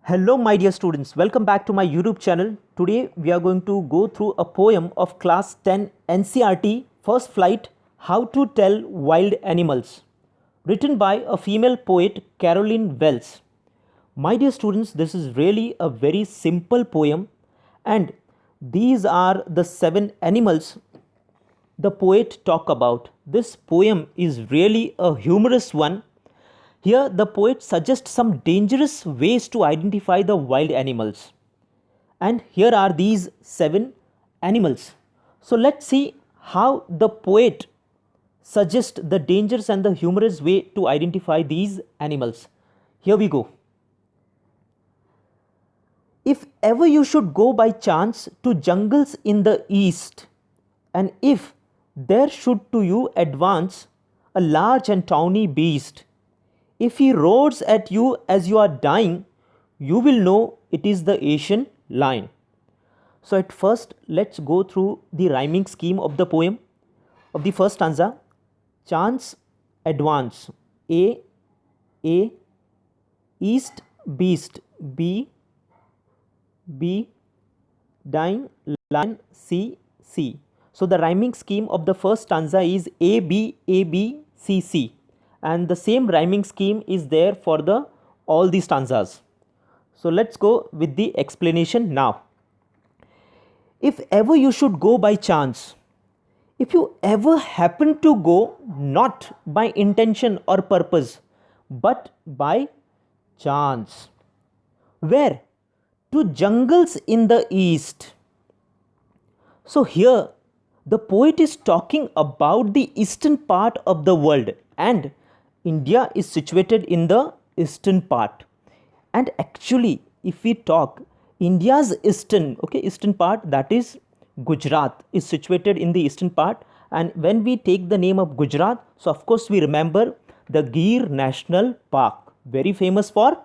Hello, my dear students. Welcome back to my YouTube channel. Today, we are going to go through a poem of Class 10 NCRT First Flight How to Tell Wild Animals, written by a female poet, Caroline Wells. My dear students, this is really a very simple poem, and these are the 7 animals the poet talk about. This poem is really a humorous one. Here, the poet suggests some dangerous ways to identify the wild animals. And here are these 7 animals. So, let's see how the poet suggests the dangers and the humorous way to identify these animals. Here we go. If ever you should go by chance to jungles in the east, and if there should to you advance a large and tawny beast, if he roars at you as you are dying, you will know it is the Asian lion. So, at first, let's go through the rhyming scheme of the poem of the first stanza. Chance, advance, A, east, beast, B, dying, lion, C. So, the rhyming scheme of the first stanza is A, B, C. And the same rhyming scheme is there for the all the stanzas. So let's go with the explanation now. If ever you should go by chance, if you ever happen to go not by intention or purpose, but by chance, where? To jungles in the east. So here the poet is talking about the eastern part of the world, and India is situated in the eastern part. And actually, if we talk, India's eastern part, that is Gujarat, is situated in the eastern part. And when we take the name of Gujarat, so of course we remember the Gir National Park, very famous for,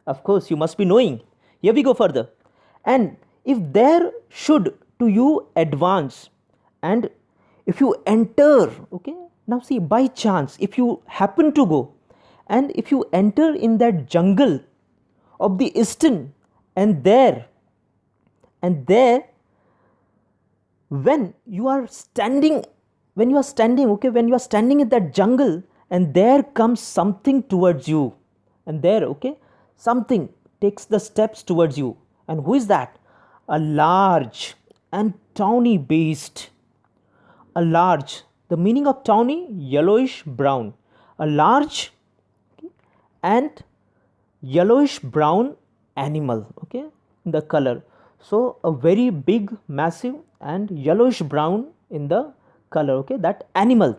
of course you must be knowing. Here we go further. And if there should to you advance, and if you enter, now see, by chance, if you happen to go, and if you enter in that jungle of the eastern, and there, when you are standing, when you are standing in that jungle, and there comes something towards you, and there, something takes the steps towards you, and who is that? A large and tawny beast. A large, the meaning of tawny, yellowish brown. A large and yellowish brown animal, in the color. So a very big, massive and yellowish brown in the color, that animal.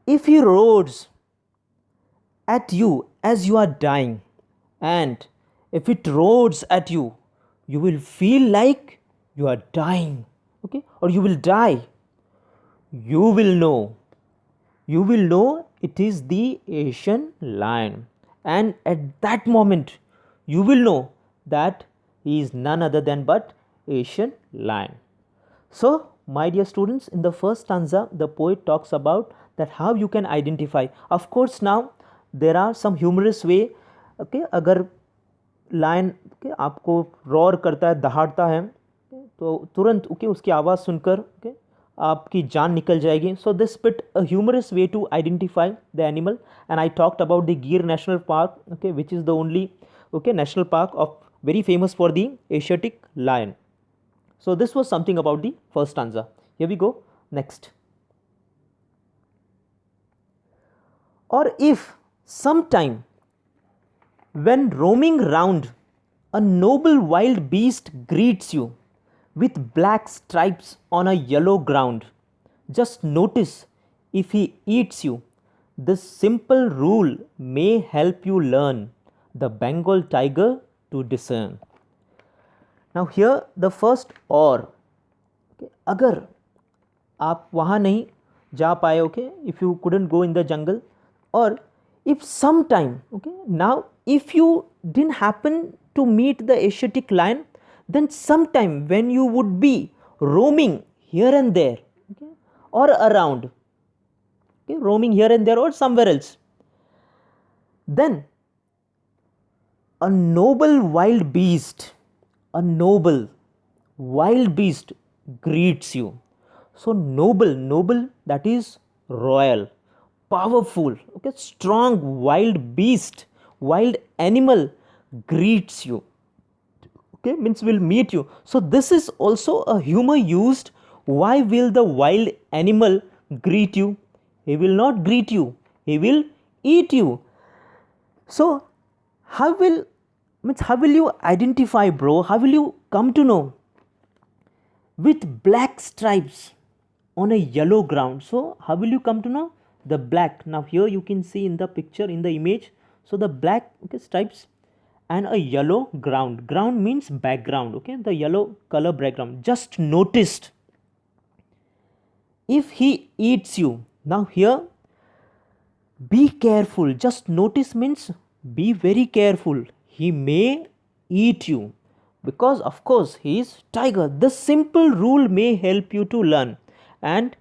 If he roars at you as you are dying, and if it roars at you, you will feel like you are dying, or you will die. You will know it is the Asian lion, and at that moment you will know that he is none other than but Asian lion. So my dear students, in the first stanza the poet talks about that how you can identify. Of course, now there are some humorous way. अगर lion आपको roar करता है, दहाड़ता है, तो तुरंत उसकी आवाज़ सुनकर आपकी जान निकल जाएगी. So this pit a humorous way to identify the animal. And I talked about the Gir National Park, which is the only National Park of very famous for the Asiatic lion. So this was something about the first stanza. Here we go. Next. Or if sometime when roaming round, a noble wild beast greets you with black stripes on a yellow ground, just notice if he eats you. This simple rule may help you learn the Bengal tiger to discern. Now here the first or, अगर आप वहाँ नहीं जा पाए, if you couldn't go in the jungle, or if sometime, now if you didn't happen to meet the Asiatic lion, then sometime when you would be roaming here and there, or around, roaming here and there or somewhere else, then a noble wild beast, a noble wild beast greets you. So noble, noble, that is royal, powerful, okay, strong wild beast, wild animal greets you, okay, means will meet you. So this is also a humor used. Why will the wild animal greet you? He will not greet you, he will eat you. So how will, means how will you identify, bro? How will you come to know? With black stripes on a yellow ground. So how will you come to know? The black. Now here you can see in the picture, in the image, so the black, okay, stripes and a yellow ground. Ground means background, okay, the yellow color background. Just noticed, if he eats you. Now here, be careful. Just notice means be very careful. He may eat you, because of course he is tiger. The simple rule may help you to learn, and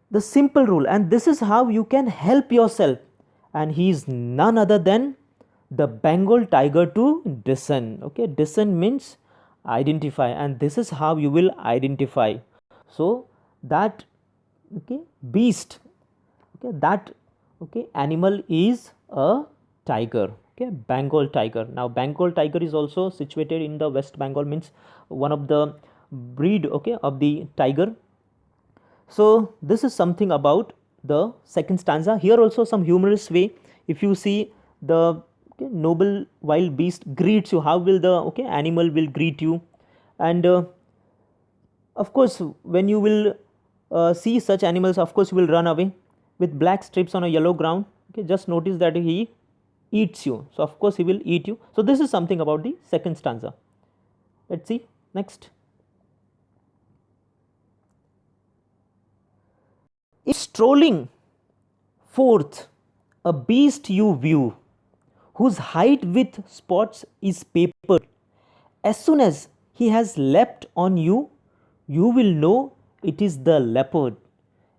the simple rule, and this is how you can help yourself. And he is none other than the Bengal tiger to discern. Okay, discern means identify, and this is how you will identify. So that, okay, beast, okay, that, okay, animal is a tiger, okay, Bengal tiger. Now Bengal tiger is also situated in the West Bengal, means one of the breed, okay, of the tiger. So this is something about the second stanza. Here also some humorous way. If you see the, okay, noble wild beast greets you, how will the, okay, animal will greet you? And of course when you will see such animals, of course you will run away. With black strips on a yellow ground, okay, just notice that he eats you. So of course he will eat you. So this is something about the second stanza. Let's see next. If strolling forth a beast you view, whose hide with spots is papered, as soon as he has leapt on you, you will know it is the leopard.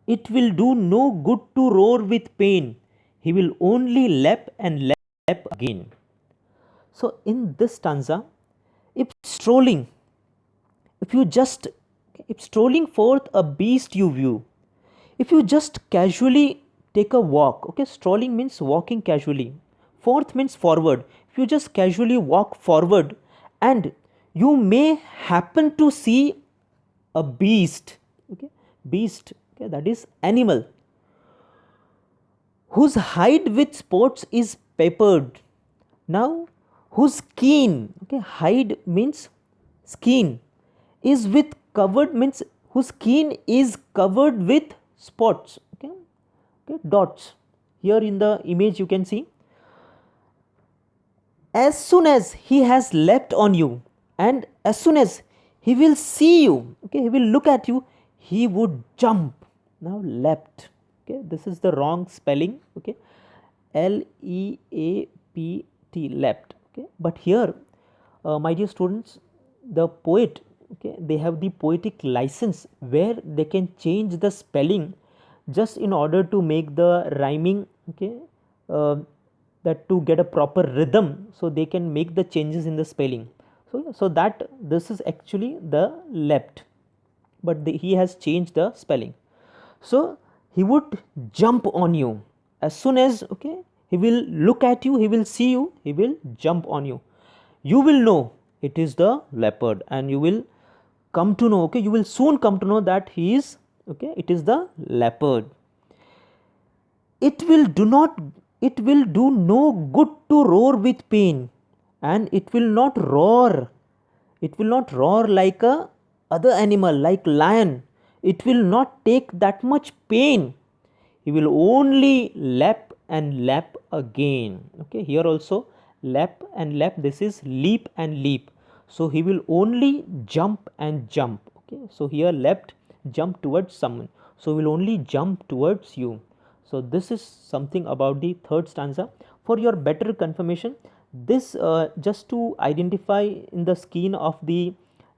It will do no good to roar with pain. He will only lap and lap again. So in this stanza, if strolling, if you just, if strolling forth a beast you view, if you just casually take a walk, okay, strolling means walking casually, forth means forward. If you just casually walk forward and you may happen to see a beast, okay, beast, okay, that is animal, whose hide with spots is peppered. Now whose skin, okay, hide means skin, is with covered means whose skin is covered with spots, okay, okay, dots. Here in the image you can see, as soon as he has leapt on you, and as soon as he will see you, okay, he will look at you, he would jump. Now leapt, okay, this is the wrong spelling, okay, L-E-A-P-T, leapt, okay. But here, my dear students, the poet, okay, they have the poetic license where they can change the spelling just in order to make the rhyming, okay, that to get a proper rhythm, so they can make the changes in the spelling. So that this is actually the leapt, but he has changed the spelling. So he would jump on you as soon as, okay, he will look at you, he will see you, he will jump on you. You will know it is the leopard, and you will come to know, okay, you will soon come to know that he is, okay, it is the leopard. It will do not, it will do no good to roar with pain, and it will not roar, it will not roar like a other animal like lion. It will not take that much pain. He will only lap and lap again, okay. Here also lap and lap, this is leap and leap. So he will only jump and jump, okay. So here leapt, jump towards someone, so will only jump towards you. So this is something about the third stanza. For your better confirmation, this just to identify in the skin of the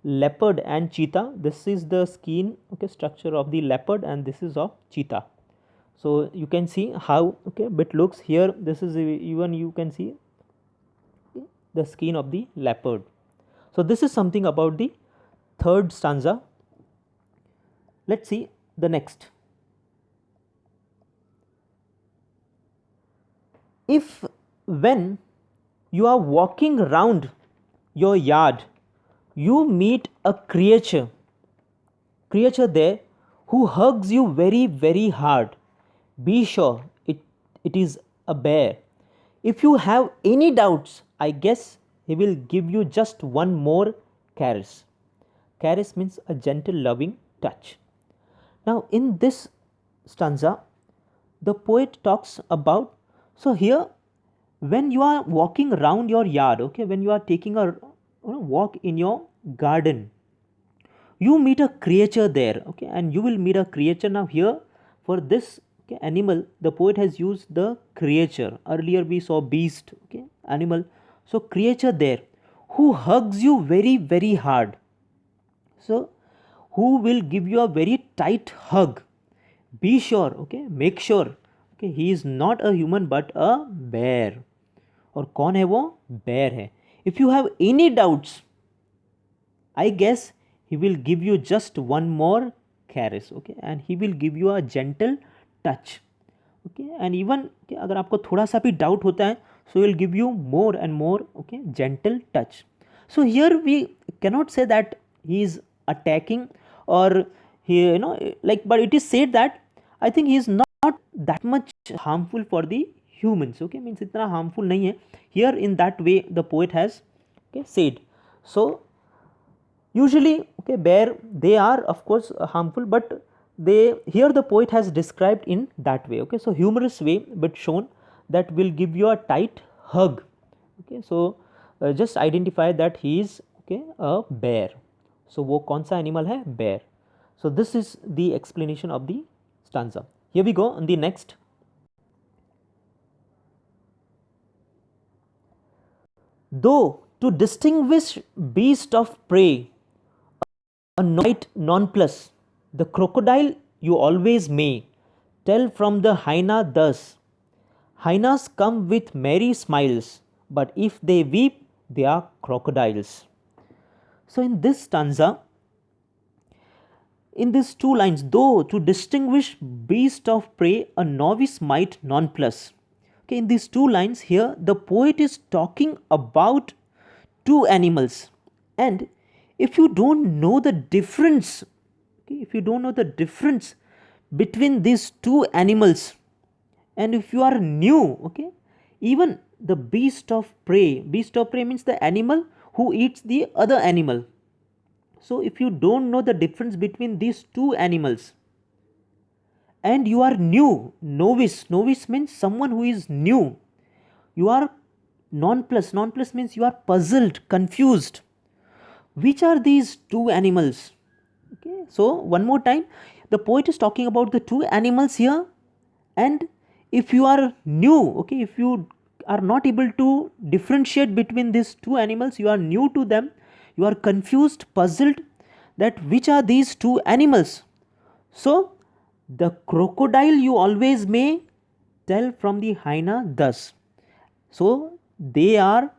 leopard and cheetah, this is the skin, okay, structure of the leopard, and this is of cheetah. So you can see how, okay, bit looks here, this is even you can see the skin of the leopard. So this is something about the third stanza. Let's see the next. If when you are walking round your yard, you meet a creature there who hugs you very, very hard, be sure it is a bear. If you have any doubts, I guess he will give you just one more caress. Caress means a gentle, loving touch. Now, in this stanza, the poet talks about, so here, when you are walking around your yard, okay, when you are taking a walk in your garden, you meet a creature there, okay, and you will meet a creature. Now here, for this, okay, animal, the poet has used the creature. Earlier we saw beast, okay, animal. So creature there who hugs you very, very hard. So who will give you a very tight hug. Be sure, okay, make sure, okay, he is not a human but a bear. और कौन है वो? bear है. If you have any doubts, I guess he will give you just one more caress, okay, and he will give you a gentle touch, okay, and even okay, अगर आपको थोड़ा सा भी doubt होता है, so he will give you more and more, okay, gentle touch. So here we cannot say that he is attacking or he, you know, like, but it is said that I think he is not that much harmful for the humans, okay, means इतना harmful नहीं है. Here in that way the poet has, okay, said. So usually, okay, bear, they are of course harmful, but they, here the poet has described in that way, okay, so humorous way, but shown that will give you a tight hug, okay. So just identify that he is, okay, a bear. So वो कौन सा animal है? bear. So this is the explanation of the stanza. Here we go on the next. Though to distinguish beast of prey a night nonplus, the crocodile you always may tell from the hyena thus. Hyenas come with merry smiles, but if they weep, they are crocodiles. So in this stanza, in these two lines, though to distinguish beast of prey a novice might nonplus. Okay, in these two lines here, the poet is talking about two animals, and if you don't know the difference, okay, if you don't know the difference between these two animals, and if you are new, okay, even the beast of prey means the animal who eats the other animal. So if you don't know the difference between these two animals and you are new, novice means someone who is new, you are nonplus means you are puzzled, confused, which are these two animals, okay. So one more time, the poet is talking about the two animals here, and if you are new, okay, if you are not able to differentiate between these two animals, you are new to them, you are confused, puzzled, that which are these two animals. So the crocodile you always may tell from the hyena thus. So they are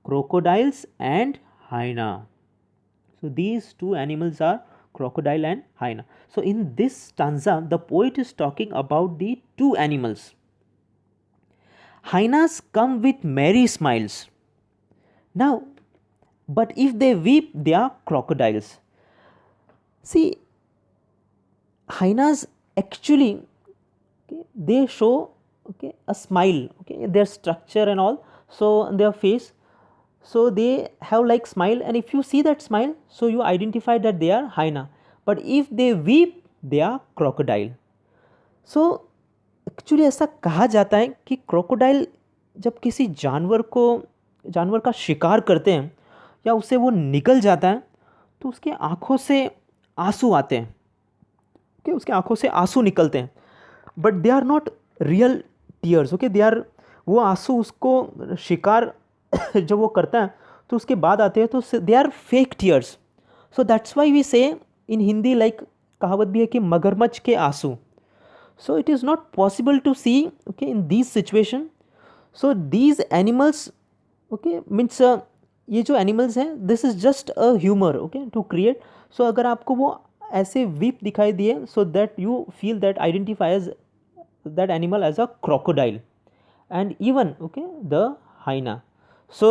crocodiles and hyena. So these two animals are crocodile and hyena. So in this stanza, the poet is talking about the two animals. Hyenas come with merry smiles. Now, but if they weep, they are crocodiles. See, hyenas actually, okay, they show, okay, a smile, okay, their structure and all, so their face, so they have like smile, and if you see that smile, so you identify that they are hyena, but if they weep, they are crocodile. So actually ऐसा कहा जाता है कि crocodile जब किसी जानवर का शिकार करते हैं या उसे वो निकल जाता है, तो उसके आँखों से आंसू आते हैं, ओके, उसके आँखों से आंसू निकलते हैं, but they are not real tears, okay, they are, वो आंसू उसको शिकार जब वो करता है तो उसके बाद आते हैं, तो they are fake tears. So that's why we say in Hindi, like कहावत भी है कि मगरमच्छ के आंसू. So it is not possible to see, okay, in these situation. So these animals, okay means ये जो एनिमल्स हैं this is just a humour okay to create. So अगर आपको वो ऐसे वीप दिखाई दिए so that you feel that identifies that animal as a crocodile and even okay the hyena. So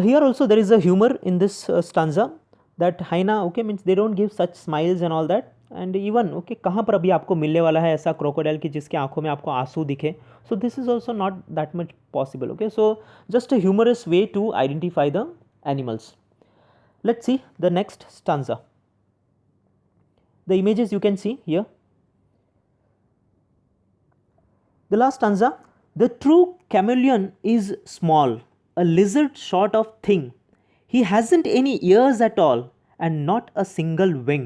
here also there is a humor in this stanza that hyena okay means they don't give such smiles and all that and even okay कहाँ पर अभी आपको मिलने वाला है ऐसा crocodile की जिसके आंखों में आपको आंसू दिखे. So this is also not that much possible. Okay, so just a humorous way to identify the animals. Let's see the next stanza. The images you can see here. The last stanza, the true chameleon is small, a lizard sort of thing. He hasn't any ears at all and not a single wing.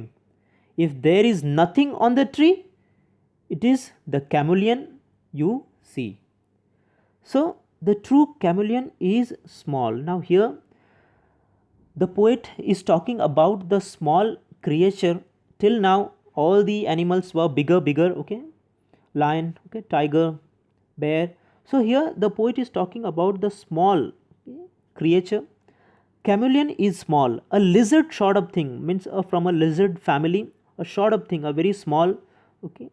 If there is nothing on the tree, it is the chameleon you see. So the true chameleon is small. Now here the poet is talking about the small creature. Till now all the animals were bigger, okay, lion, okay, tiger, bear. So here the poet is talking about the small creature. Chameleon is small, a lizard sort of thing means from a lizard family, a sort of thing, a very small, okay.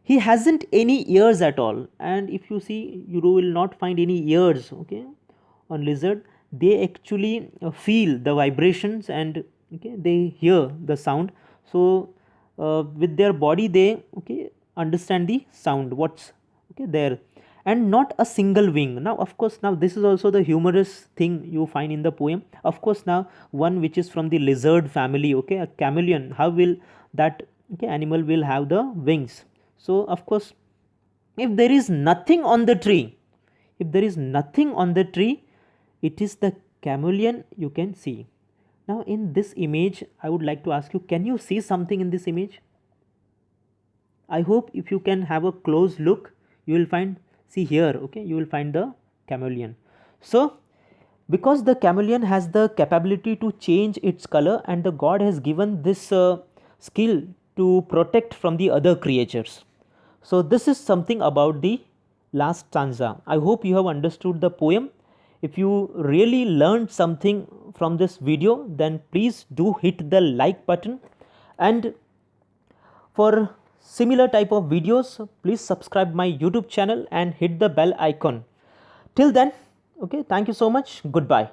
He hasn't any ears at all, and if you see you will not find any ears, okay, on lizard. They actually feel the vibrations and okay they hear the sound. So with their body they okay understand the sound what's okay there, and not a single wing. Now of course now this is also the humorous thing you find in the poem. Of course now one which is from the lizard family, okay, a chameleon, how will that okay animal will have the wings? So of course if there is nothing on the tree, if there is nothing on the tree, it is the chameleon you can see. Now in this image I would like to ask you, can you see something in this image? I hope if you can have a close look you will find, see here, okay, you will find the chameleon. So because the chameleon has the capability to change its color and the god has given this skill to protect from the other creatures. So this is something about the last stanza. I hope you have understood the poem. If you really learned something from this video, then please do hit the like button, and for similar type of videos please subscribe my YouTube channel and hit the bell icon. Till then, okay, thank you so much. Goodbye.